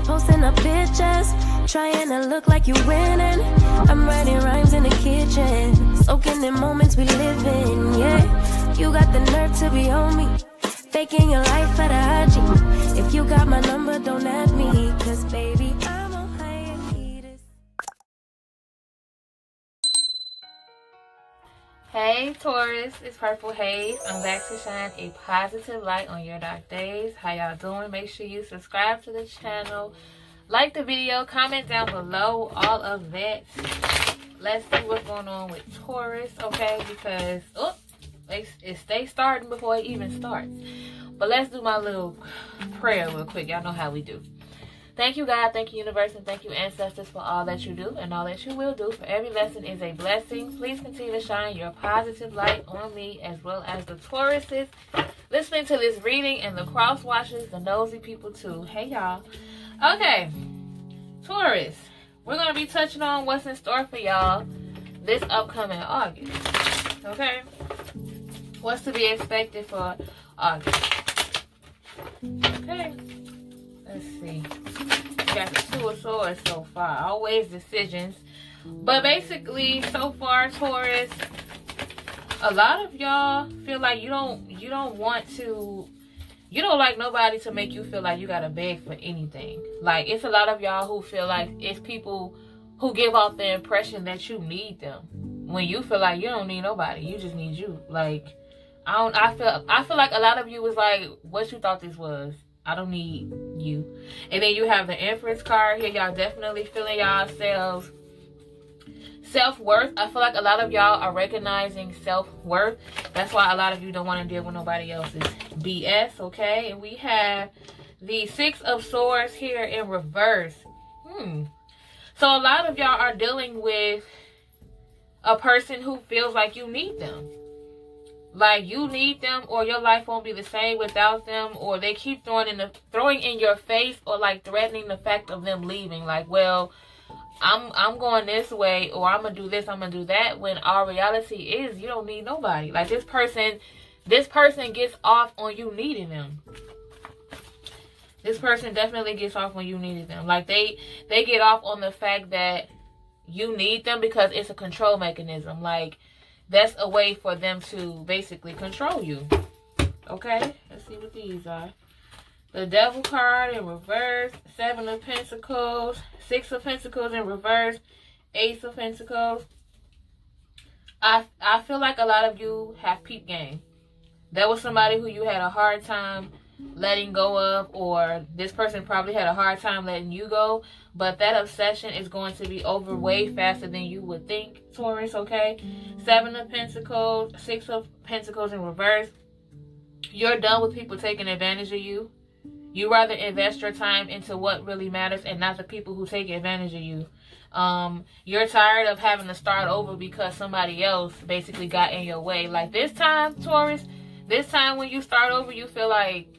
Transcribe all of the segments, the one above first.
posting up pictures, trying to look like you winning. I'm writing rhymes in the kitchen, soaking in moments we live in, yeah. You got the nerve to be on me, faking your life at a IG. If you got my number, don't add me, cause baby, I'm on Hayez. Hey Taurus, it's Purple Hayez. I'm back to shine a positive light on your dark days. How y'all doing? Make sure you subscribe to the channel, like the video, comment down below, all of that. Let's see what's going on with Taurus, okay? Because it stays starting before it even starts. But let's do my little prayer real quick. Y'all know how we do. Thank you, God. Thank you, universe. And thank you, ancestors, for all that you do and all that you will do. For every lesson is a blessing. Please continue to shine your positive light on me as well as the Tauruses listening to this reading and the cross watchers, the nosy people too. Hey, y'all. Okay, Taurus. We're going to be touching on what's in store for y'all this upcoming August. Okay? What's to be expected for August? Okay. Let's see. We got the Two of Swords so far. Always decisions. But basically, so far, Taurus, a lot of y'all feel like you don't like nobody to make you feel like you gotta beg for anything. Like, it's a lot of y'all who feel like it's people who give off the impression that you need them, when you feel like you don't need nobody. You just need you. Like, I feel like a lot of you was like, what you thought this was? I don't need you. And then you have the Empress card here. Y'all definitely feeling y'allselves self-worth. I feel like a lot of y'all are recognizing self-worth. That's why a lot of you don't want to deal with nobody else's BS, okay? And we have the Six of Swords here in reverse. So a lot of y'all are dealing with a person who feels like you need them. Like, you need them, or your life won't be the same without them, or they keep throwing in your face, or like threatening the fact of them leaving. Like, well, I'm going this way, or I'm gonna do this, I'm gonna do that. When our reality is you don't need nobody. Like, this person gets off on you needing them. This person definitely gets off when you needed them. Like, they get off on the fact that you need them because it's a control mechanism. Like, that's a way for them to basically control you. Okay, let's see what these are. The Devil card in reverse, Seven of Pentacles, Six of Pentacles in reverse, Ace of Pentacles. I feel like a lot of you have peep game. There was somebody who you had a hard time letting go of, or this person probably had a hard time letting you go, but that obsession is going to be over way faster than you would think, Taurus, okay? Seven of Pentacles, Six of Pentacles in reverse. You're done with people taking advantage of you. You rather invest your time into what really matters and not the people who take advantage of you. You're tired of having to start over because somebody else basically got in your way. Like, this time, Taurus, this time when you start over, you feel like,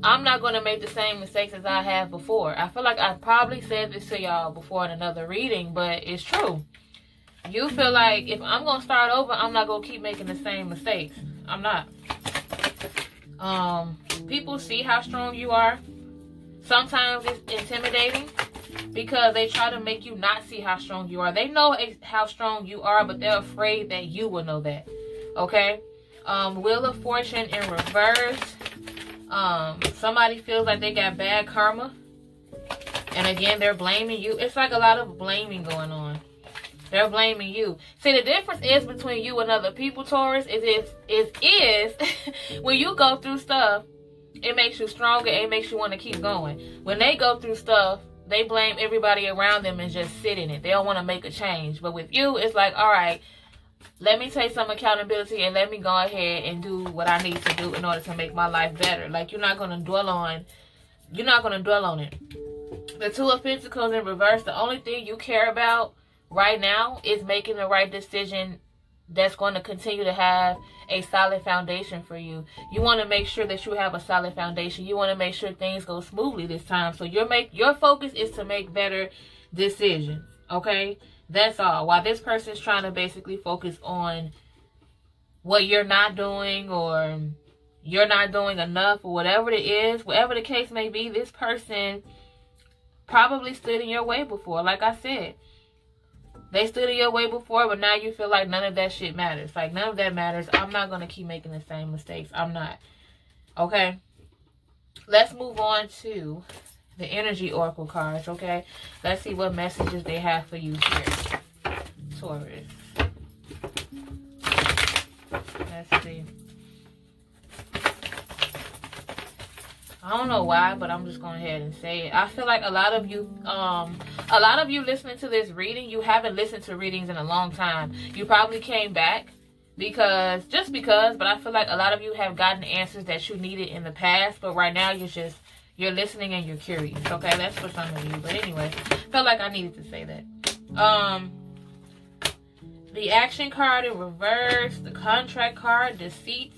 I'm not going to make the same mistakes as I have before. I feel like I probably said this to y'all before in another reading, but it's true. You feel like, if I'm going to start over, I'm not going to keep making the same mistakes. I'm not. People see how strong you are. Sometimes it's intimidating because they try to make you not see how strong you are. They know how strong you are, but they're afraid that you will know that. Okay? Wheel of Fortune in reverse. Somebody feels like they got bad karma, and again, they're blaming you. It's like a lot of blaming going on. They're blaming you. See, the difference is between you and other people, Taurus, is when you go through stuff, it makes you stronger. It makes you want to keep going. When they go through stuff, they blame everybody around them and just sit in it. They don't want to make a change. But with you, it's like, all right, let me take some accountability and let me go ahead and do what I need to do in order to make my life better. Like, you're not going to dwell on it. The Two of Pentacles in reverse, the only thing you care about right now is making the right decision that's going to continue to have a solid foundation for you. You want to make sure that you have a solid foundation. You want to make sure things go smoothly this time. So your focus is to make better decisions, okay? That's all. While this person's trying to basically focus on what you're not doing, or you're not doing enough, or whatever it is, whatever the case may be, this person probably stood in your way before. Like I said, they stood in your way before, but now you feel like none of that shit matters. Like, none of that matters. I'm not going to keep making the same mistakes. I'm not. Okay? Let's move on to the energy oracle cards, okay? Let's see what messages they have for you here, Taurus. Let's see. I don't know why, but I'm just going ahead and say it. I feel like a lot of you listening to this reading, you haven't listened to readings in a long time. You probably came back just because, but I feel like a lot of you have gotten answers that you needed in the past, but right now you're listening and you're curious. Okay, that's for some of you. But anyway, felt like I needed to say that. The action card in reverse, the contract card, deceit.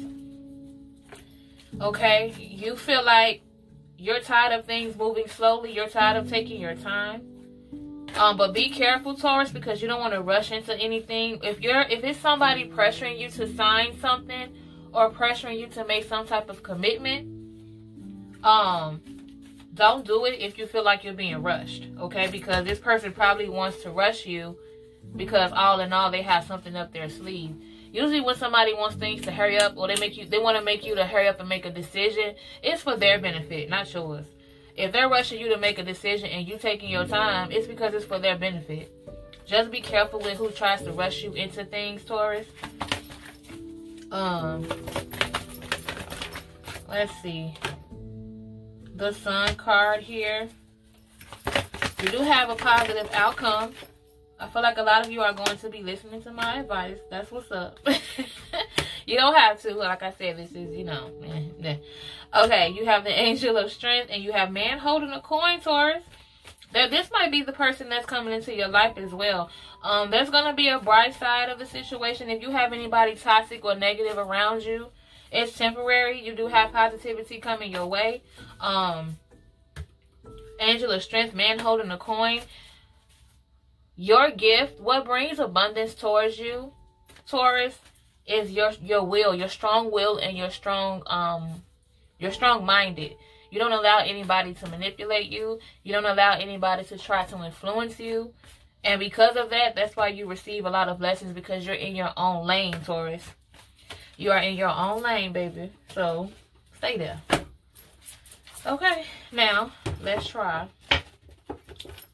Okay, you feel like you're tired of things moving slowly. You're tired of taking your time. But be careful, Taurus, because you don't want to rush into anything. If it's somebody pressuring you to sign something or pressuring you to make some type of commitment, don't do it if you feel like you're being rushed, okay? Because this person probably wants to rush you because all in all they have something up their sleeve. Usually when somebody wants things to hurry up or they want to make you to hurry up and make a decision, it's for their benefit, not yours. If they're rushing you to make a decision and you taking your time, it's because it's for their benefit. Just be careful with who tries to rush you into things, Taurus. Let's see. The Sun card here. You do have a positive outcome. I feel like a lot of you are going to be listening to my advice. That's what's up. You don't have to. Like I said, this is, Okay, you have the Angel of Strength and you have Man holding a coin, Taurus. This might be the person that's coming into your life as well. There's going to be a bright side of the situation. If you have anybody toxic or negative around you, it's temporary. You do have positivity coming your way. Angel of Strength, Man holding a coin. Your gift, what brings abundance towards you, Taurus, is your will, your strong will, and you're strong-minded. You don't allow anybody to manipulate you. You don't allow anybody to try to influence you. And because of that, that's why you receive a lot of blessings, because you're in your own lane, Taurus. You are in your own lane, baby. So, stay there. Okay, now, let's try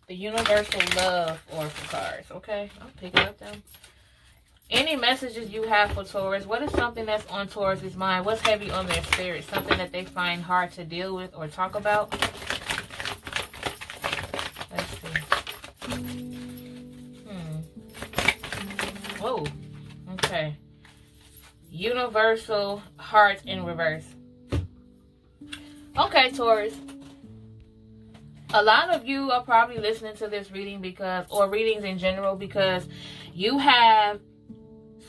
the Universal Love Oracle cards, okay? I'm picking up them. Any messages you have for Taurus? What is something that's on Taurus's mind? What's heavy on their spirit? Something that they find hard to deal with or talk about? Let's see. Whoa. Okay. Universal Heart in reverse. Okay, Taurus. A lot of you are probably listening to this reading or readings in general, because you have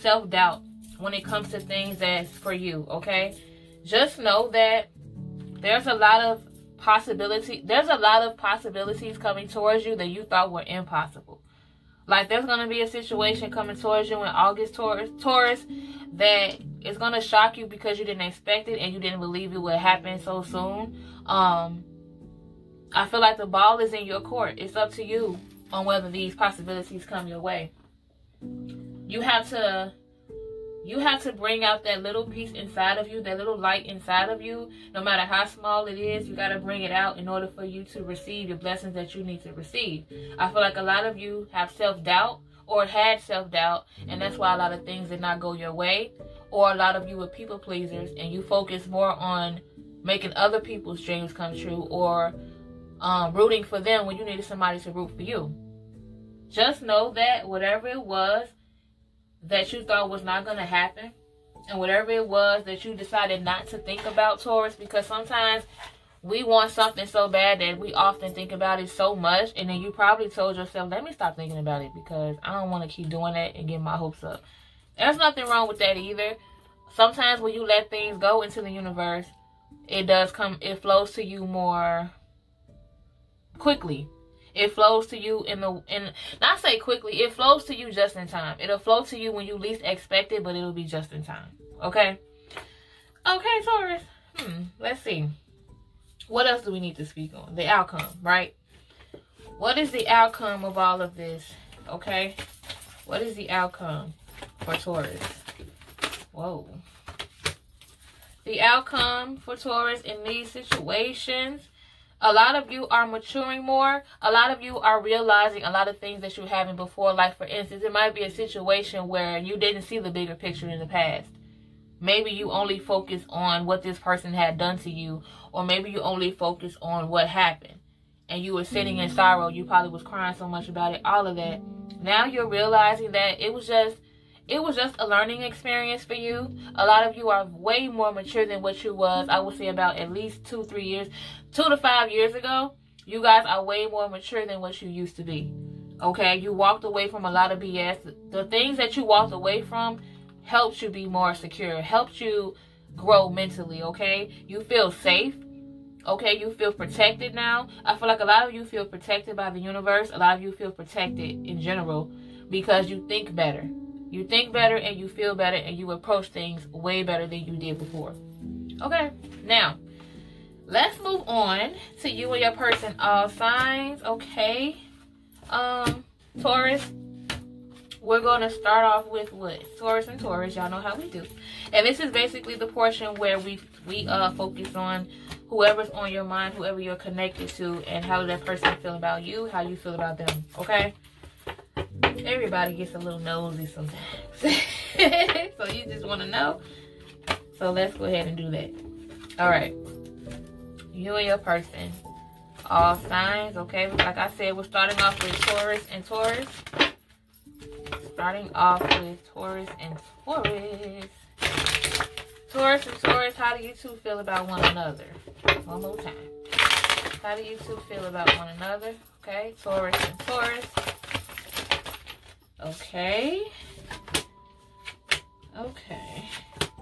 self-doubt when it comes to things that's for you, okay? Just know that there's a lot of possibilities coming towards you that you thought were impossible. Like, there's going to be a situation coming towards you in August, Taurus, that is going to shock you because you didn't expect it and you didn't believe it would happen so soon. I feel like the ball is in your court. It's up to you on whether these possibilities come your way. You have to bring out that little piece inside of you, that little light inside of you. No matter how small it is, you got to bring it out in order for you to receive your blessings that you need to receive. I feel like a lot of you have self-doubt or had self-doubt, and that's why a lot of things did not go your way. Or a lot of you were people pleasers and you focus more on making other people's dreams come true, or rooting for them when you needed somebody to root for you. Just know that whatever it was that you thought was not going to happen, and whatever it was that you decided not to think about, Taurus, because sometimes we want something so bad that we often think about it so much, and then you probably told yourself, let me stop thinking about it because I don't want to keep doing that and get my hopes up. There's nothing wrong with that either. Sometimes when you let things go into the universe, it flows to you more quickly. It flows to you not say quickly, it flows to you just in time. It'll flow to you when you least expect it, but it'll be just in time. Okay? Okay, Taurus. Let's see. What else do we need to speak on? The outcome, right? What is the outcome of all of this? Okay. What is the outcome for Taurus? Whoa. The outcome for Taurus in these situations, a lot of you are maturing more. A lot of you are realizing a lot of things that you haven't before. Like, for instance, it might be a situation where you didn't see the bigger picture in the past. Maybe you only focus on what this person had done to you, or maybe you only focus on what happened. And you were sitting in sorrow. You probably was crying so much about it, all of that. Now you're realizing that it was just a learning experience for you. A lot of you are way more mature than what you was, I would say, about at least 2 to 5 years ago. You guys are way more mature than what you used to be. Okay? You walked away from a lot of BS. The things that you walked away from helped you be more secure, helped you grow mentally, okay? You feel safe. Okay, you feel protected now. I feel like a lot of you feel protected by the universe. A lot of you feel protected in general because you think better. You think better and you feel better and you approach things way better than you did before. Okay, now, let's move on to you and your person, all signs, okay? Taurus, we're going to start off with what? Taurus and Taurus, y'all know how we do. And this is basically the portion where we focus on whoever's on your mind, whoever you're connected to, and how that person feel about you, how you feel about them, okay? Everybody gets a little nosy sometimes. So you just want to know. So let's go ahead and do that. All right. You and your person. All signs, okay? Like I said, we're starting off with Taurus and Taurus. Starting off with Taurus and Taurus. Taurus and Taurus, how do you two feel about one another? One more time. How do you two feel about one another? Okay, Taurus and Taurus. Okay. Okay.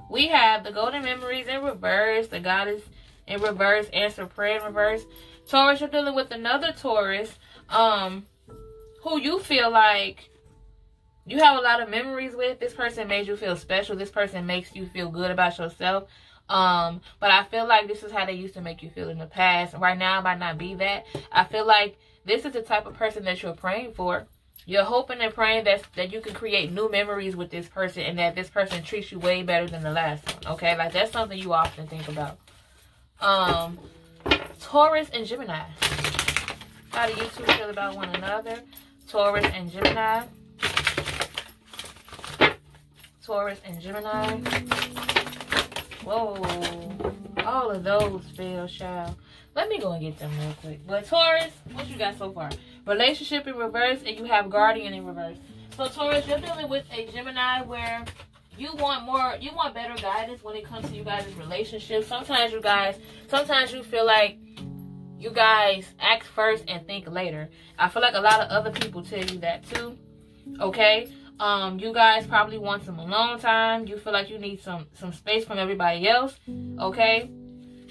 We have the Golden Memories in reverse, the Goddess in reverse, Answer Prayer in reverse. Taurus, you're dealing with another Taurus, who you feel like you have a lot of memories with. This person made you feel special. This person makes you feel good about yourself. But I feel like this is how they used to make you feel in the past. Right now, it might not be that. I feel like this is the type of person that you're praying for. You're hoping and praying that you can create new memories with this person and that this person treats you way better than the last one. Okay? Like, that's something you often think about. Taurus and Gemini. How do you two feel about one another? Taurus and Gemini. Taurus and Gemini. Whoa. All of those fail, child. Let me go and get them real quick. But Taurus, what you got so far? Relationship in reverse, and you have Guardian in reverse. So Taurus, you're dealing with a Gemini where you want better guidance when it comes to you guys' relationships. Sometimes you feel like you guys act first and think later. I feel like a lot of other people tell you that too. Okay? You guys probably want some alone time. You feel like you need some space from everybody else. Okay?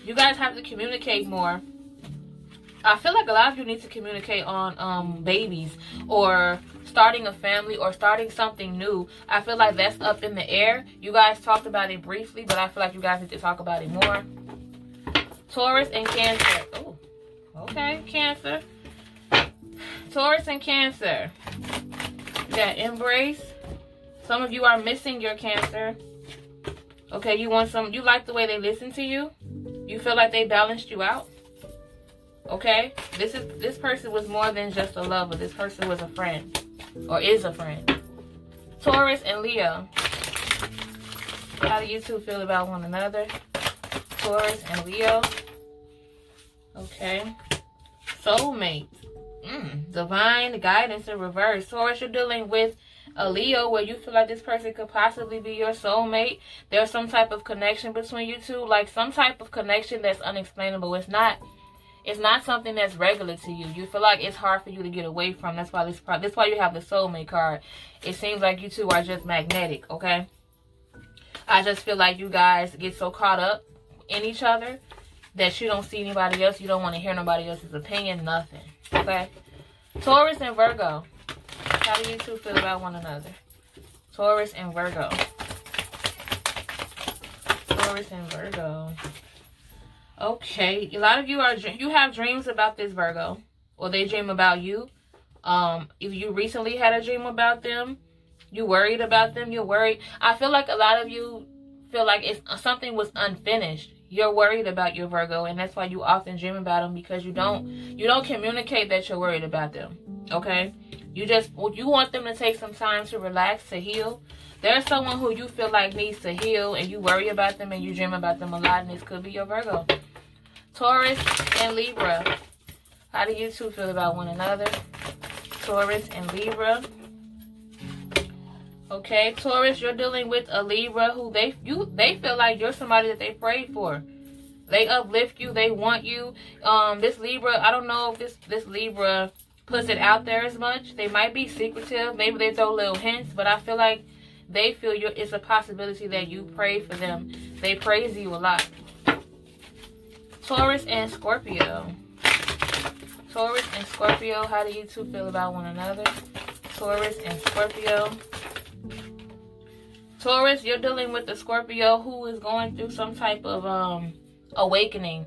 You guys have to communicate more. I feel like a lot of you need to communicate on babies or starting a family or starting something new. I feel like that's up in the air. You guys talked about it briefly, but I feel like you guys need to talk about it more. Taurus and Cancer. Oh, okay, Cancer. Taurus and Cancer. You got Embrace. Some of you are missing your Cancer. Okay, you like the way they listen to you. You feel like they balanced you out. Okay? This person was more than just a lover. This person was a friend. Or is a friend. Taurus and Leo. How do you two feel about one another? Taurus and Leo. Okay. Soulmate. Divine guidance in reverse. Taurus, you're dealing with a Leo where you feel like this person could possibly be your soulmate. There's some type of connection between you two. Like some type of connection that's unexplainable. It's not something that's regular to you. You feel like it's hard for you to get away from. That's why you have the soulmate card. It seems like you two are just magnetic, okay? I just feel like you guys get so caught up in each other that you don't see anybody else. You don't want to hear nobody else's opinion, nothing, okay? Taurus and Virgo. How do you two feel about one another? Taurus and Virgo. Taurus and Virgo. Okay, a lot of you have dreams about this Virgo. or they dream about you. If you recently had a dream about them, you worried about them, you're worried. I feel like a lot of you feel like something was unfinished. You're worried about your Virgo, and that's why you often dream about them, because you don't communicate that you're worried about them. Okay? You want them to take some time to relax, to heal. There's someone who you feel like needs to heal, and you worry about them and you dream about them a lot, and this could be your Virgo. Taurus and Libra. How do you two feel about one another? Taurus and Libra. Okay, Taurus, you're dealing with a Libra who they feel like you're somebody that they prayed for. They uplift you. They want you. This Libra, I don't know if this Libra puts it out there as much. They might be secretive. Maybe they throw little hints, but I feel like they feel it's a possibility that you pray for them. They praise you a lot. Taurus and Scorpio. Taurus and Scorpio, how do you two feel about one another? Taurus and Scorpio. Taurus, you're dealing with the Scorpio who is going through some type of awakening.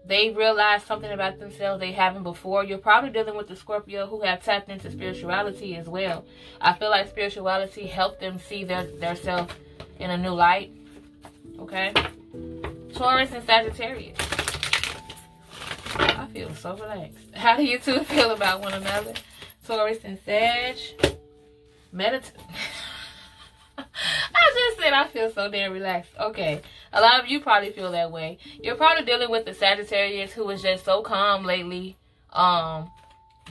They realize something about themselves they haven't before. You're probably dealing with the Scorpio who have tapped into spirituality as well. I feel like spirituality helped them see their self in a new light. Okay? Taurus and Sagittarius. I feel so relaxed. How do you two feel about one another? Taurus and Sag. I just said I feel so damn relaxed. Okay. A lot of you probably feel that way. You're probably dealing with the Sagittarius who is just so calm lately.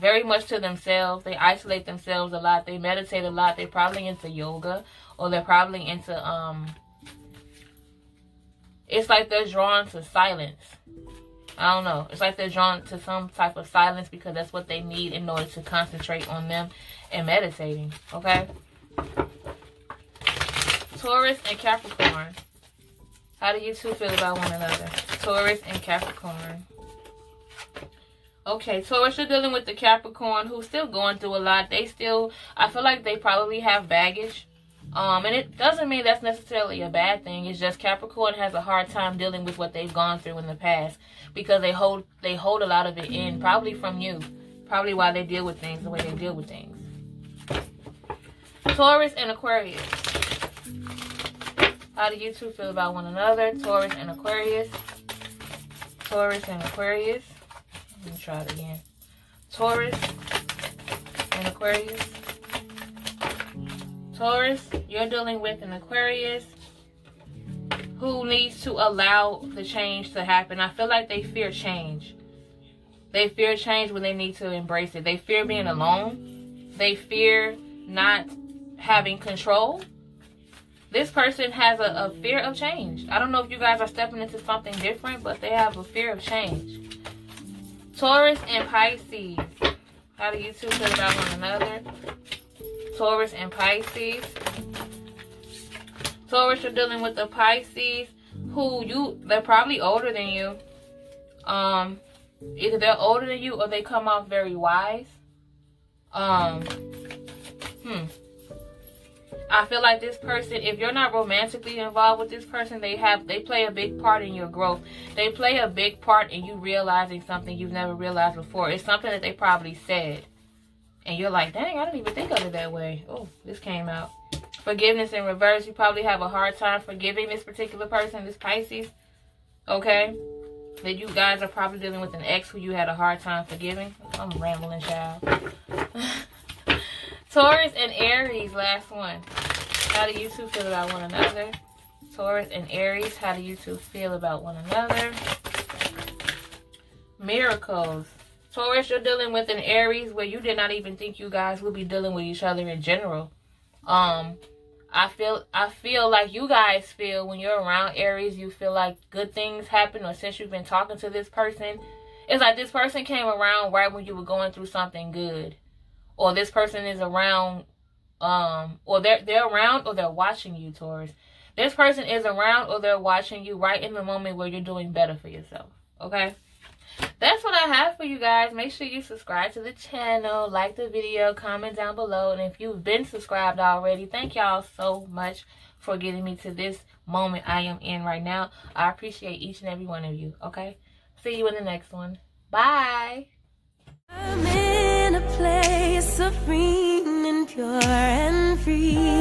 Very much to themselves. They isolate themselves a lot. They meditate a lot. They're probably into yoga. Or they're probably into, it's like they're drawn to silence. I don't know. It's like they're drawn to some type of silence because that's what they need in order to concentrate on them and meditating. Okay? Taurus and Capricorn. How do you two feel about one another? Taurus and Capricorn. Okay, Taurus, you're dealing with the Capricorn who's still going through a lot. I feel like they probably have baggage. And it doesn't mean that's necessarily a bad thing. It's just Capricorn has a hard time dealing with what they've gone through in the past because they hold a lot of it in, probably from you. Probably why they deal with things the way they deal with things. Taurus and Aquarius. How do you two feel about one another? Taurus and Aquarius. Taurus and Aquarius. Let me try it again. Taurus and Aquarius. Taurus, you're dealing with an Aquarius who needs to allow the change to happen. I feel like they fear change. They fear change when they need to embrace it. They fear being alone. They fear not having control. This person has a fear of change. I don't know if you guys are stepping into something different, but they have a fear of change. Taurus and Pisces. How do you two feel about one another? Taurus and Pisces. Taurus, you're dealing with the Pisces who they're probably older than you. Either they're older than you or they come off very wise. I feel like this person, if you're not romantically involved with this person, they play a big part in your growth. They play a big part in you realizing something you've never realized before. It's something that they probably said. And you're like, dang, I didn't even think of it that way. Oh, this came out. Forgiveness in reverse. You probably have a hard time forgiving this particular person, this Pisces. Okay? That you guys are probably dealing with an ex who you had a hard time forgiving. I'm rambling, child. Taurus and Aries, last one. How do you two feel about one another? Taurus and Aries, how do you two feel about one another? Miracles. Taurus, you're dealing with an Aries where you did not even think you guys would be dealing with each other in general. I feel like you guys feel when you're around Aries, you feel like good things happen, or since you've been talking to this person, it's like this person came around right when you were going through something good. Or this person is around, or they're around or they're watching you, Taurus. This person is around or they're watching you right in the moment where you're doing better for yourself. Okay? That's what I have for you guys. Make sure you subscribe to the channel, like the video, comment down below. And if you've been subscribed already, thank y'all so much for getting me to this moment I am in right now. I appreciate each and every one of you. Okay? See you in the next one. Bye. serene and pure and free.